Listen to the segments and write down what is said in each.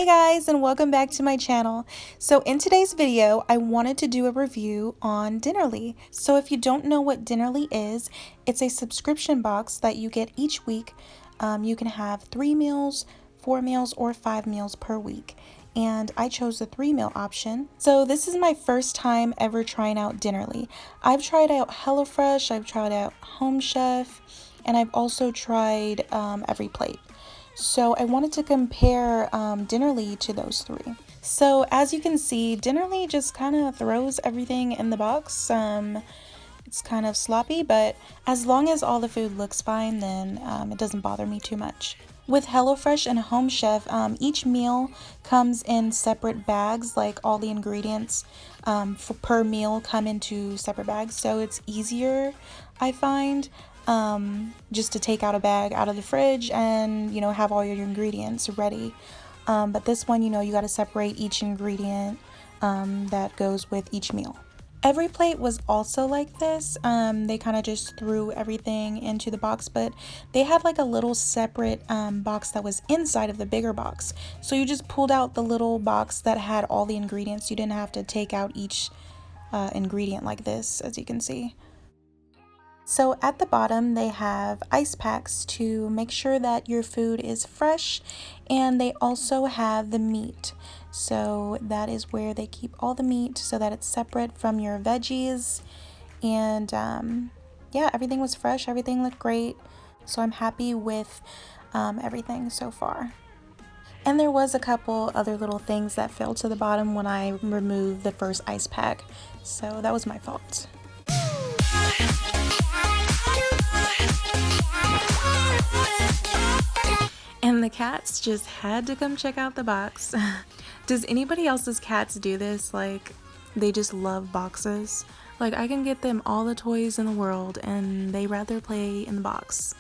Hey guys, and welcome back to my channel. So in today's video, I wanted to do a review on Dinnerly. So if you don't know what Dinnerly is, it's a subscription box that you get each week. You can have 3 meals, 4 meals, or 5 meals per week. And I chose the 3-meal option. So this is my first time ever trying out Dinnerly. I've tried out HelloFresh, I've tried out Home Chef, and I've also tried Every Plate. So I wanted to compare Dinnerly to those three. So as you can see, Dinnerly just kind of throws everything in the box. It's kind of sloppy, but as long as all the food looks fine, then it doesn't bother me too much. With HelloFresh and Home Chef, each meal comes in separate bags, like all the ingredients per meal come into separate bags, so it's easier, I find, just to take out a bag out of the fridge and, have all your ingredients ready. But this one, you got to separate each ingredient that goes with each meal. Every Plate was also like this. They kind of just threw everything into the box, but they had like a little separate box that was inside of the bigger box. So you just pulled out the little box that had all the ingredients. You didn't have to take out each ingredient like this, as you can see. So at the bottom they have ice packs to make sure that your food is fresh, and they also have the meat. So that is where they keep all the meat so that it's separate from your veggies. And yeah, everything was fresh, everything looked great. So I'm happy with everything so far. And there was a couple other little things that fell to the bottom when I removed the first ice pack. So that was my fault. And the cats just had to come check out the box. Does anybody else's cats do this? Like, they just love boxes? Like, I can get them all the toys in the world and they rather play in the box.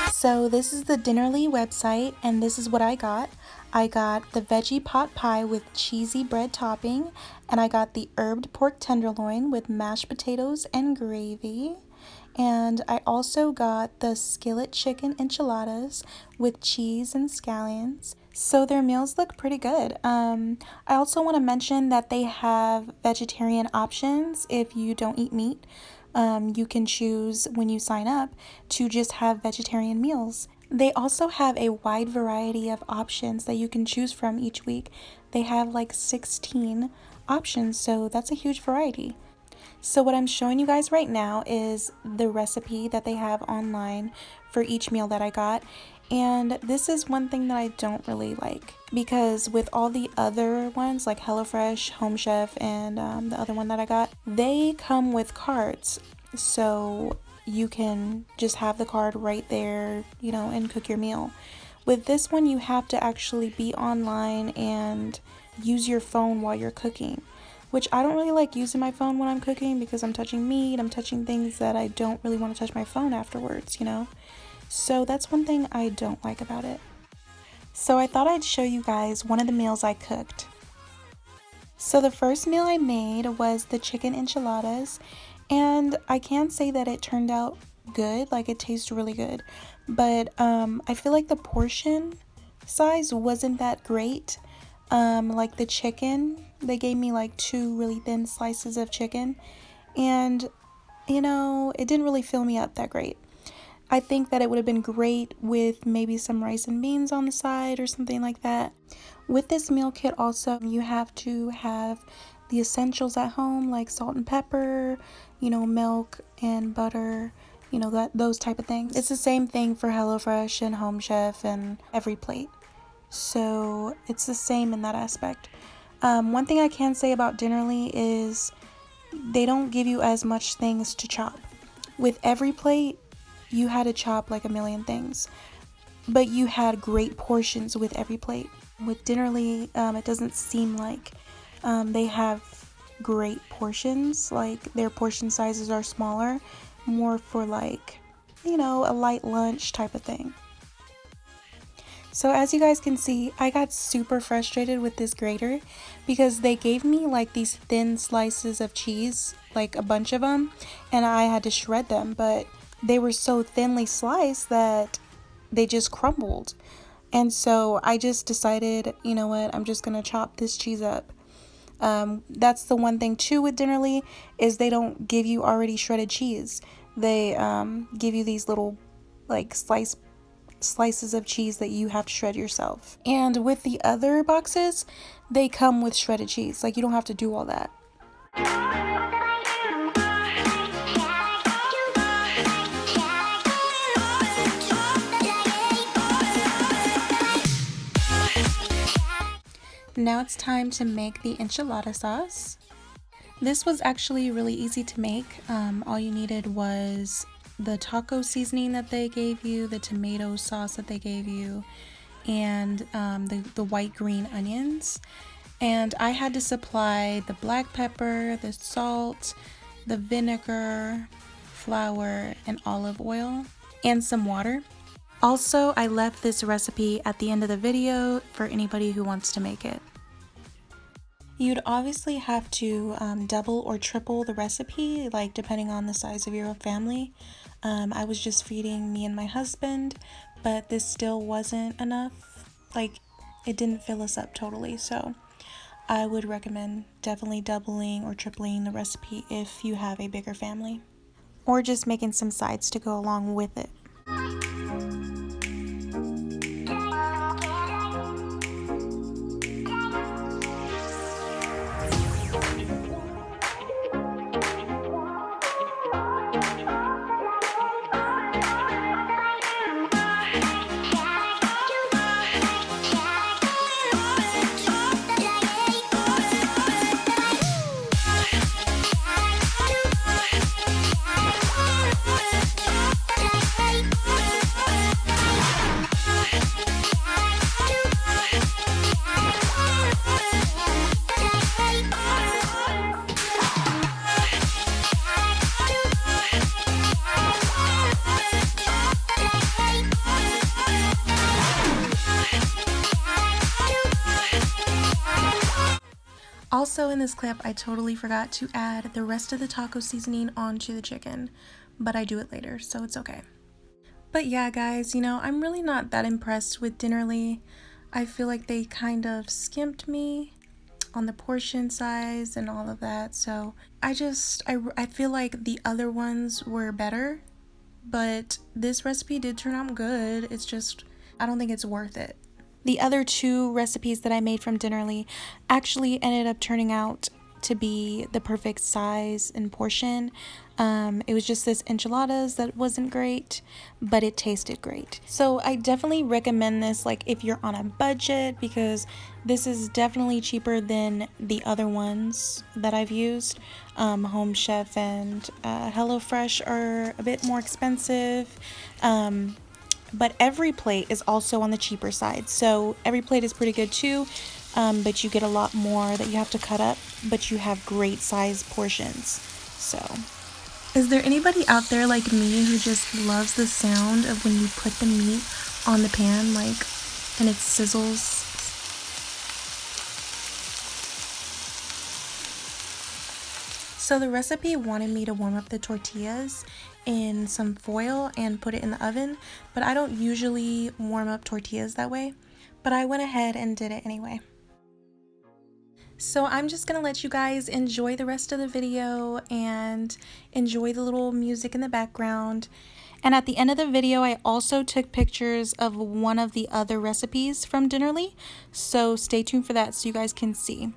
So this is the Dinnerly website, and this is what I got. I got the veggie pot pie with cheesy bread topping, and I got the herbed pork tenderloin with mashed potatoes and gravy. And I also got the skillet chicken enchiladas with cheese and scallions. So their meals look pretty good. I also want to mention that they have vegetarian options if you don't eat meat. You can choose when you sign up to just have vegetarian meals. They also have a wide variety of options that you can choose from each week. They have like 16 options, so that's a huge variety. So what I'm showing you guys right now is the recipe that they have online for each meal that I got. And this is one thing that I don't really like, because with all the other ones like HelloFresh, Home Chef, and the other one that I got, they come with cards. So you can just have the card right there, and cook your meal. With this one, you have to actually be online and use your phone while you're cooking, which I don't really like using my phone when I'm cooking, because I'm touching meat, I'm touching things that I don't really want to touch my phone afterwards, So that's one thing I don't like about it. So I thought I'd show you guys one of the meals I cooked. So the first meal I made was the chicken enchiladas, and I can say that it turned out good, like it tastes really good. But I feel like the portion size wasn't that great. Like the chicken, they gave me like 2 really thin slices of chicken, and it didn't really fill me up that great. I think that it would have been great with maybe some rice and beans on the side or something like that. With this meal kit also, you have to have the essentials at home, like salt and pepper, milk and butter, those type of things. It's the same thing for HelloFresh and Home Chef and Every Plate. So it's the same in that aspect. One thing I can say about Dinnerly is they don't give you as much things to chop. With Every Plate, you had to chop like a million things, but you had great portions with Every Plate. With Dinnerly, it doesn't seem like they have great portions. Like, their portion sizes are smaller, more for like, a light lunch type of thing. So as you guys can see, I got super frustrated with this grater because they gave me like these thin slices of cheese, like a bunch of them, and I had to shred them, but they were so thinly sliced that they just crumbled. And so I just decided, you know what, I'm just gonna chop this cheese up. That's the one thing too with Dinnerly, is they don't give you already shredded cheese. They give you these little like slices of cheese that you have to shred yourself. And with the other boxes, they come with shredded cheese. Like, you don't have to do all that. Now it's time to make the enchilada sauce. This was actually really easy to make. All you needed was the taco seasoning that they gave you, the tomato sauce that they gave you, and the white green onions. And I had to supply the black pepper, the salt, the vinegar, flour, and olive oil, and some water. Also, I left this recipe at the end of the video for anybody who wants to make it. You'd obviously have to double or triple the recipe, like depending on the size of your family. I was just feeding me and my husband, but this still wasn't enough. Like, it didn't fill us up totally, so I would recommend definitely doubling or tripling the recipe if you have a bigger family, or just making some sides to go along with it. Also in this clip, I totally forgot to add the rest of the taco seasoning onto the chicken, but I do it later, so it's okay. But yeah, guys, you know, I'm really not that impressed with Dinnerly. I feel like they kind of skimped me on the portion size and all of that, so I feel like the other ones were better, but this recipe did turn out good. It's just, I don't think it's worth it. The other two recipes that I made from Dinnerly actually ended up turning out to be the perfect size and portion. It was just this enchiladas that wasn't great, but it tasted great. So I definitely recommend this, like, if you're on a budget, because this is definitely cheaper than the other ones that I've used. Home Chef and HelloFresh are a bit more expensive. But Every Plate is also on the cheaper side, so Every Plate is pretty good too, but you get a lot more that you have to cut up, but you have great size portions. So, is there anybody out there like me who just loves the sound of when you put the meat on the pan, like, and it sizzles? So the recipe wanted me to warm up the tortillas in some foil and put it in the oven, but I don't usually warm up tortillas that way, but I went ahead and did it anyway. So I'm just gonna let you guys enjoy the rest of the video and enjoy the little music in the background. And at the end of the video, I also took pictures of one of the other recipes from Dinnerly, so stay tuned for that so you guys can see.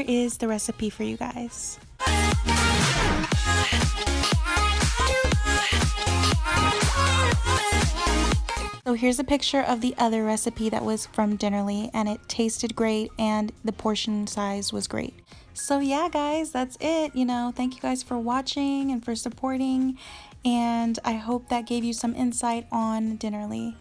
is the recipe for you guys. So here's a picture of the other recipe that was from Dinnerly, and it tasted great and the portion size was great. So yeah guys, that's it. Thank you guys for watching and for supporting, and I hope that gave you some insight on Dinnerly.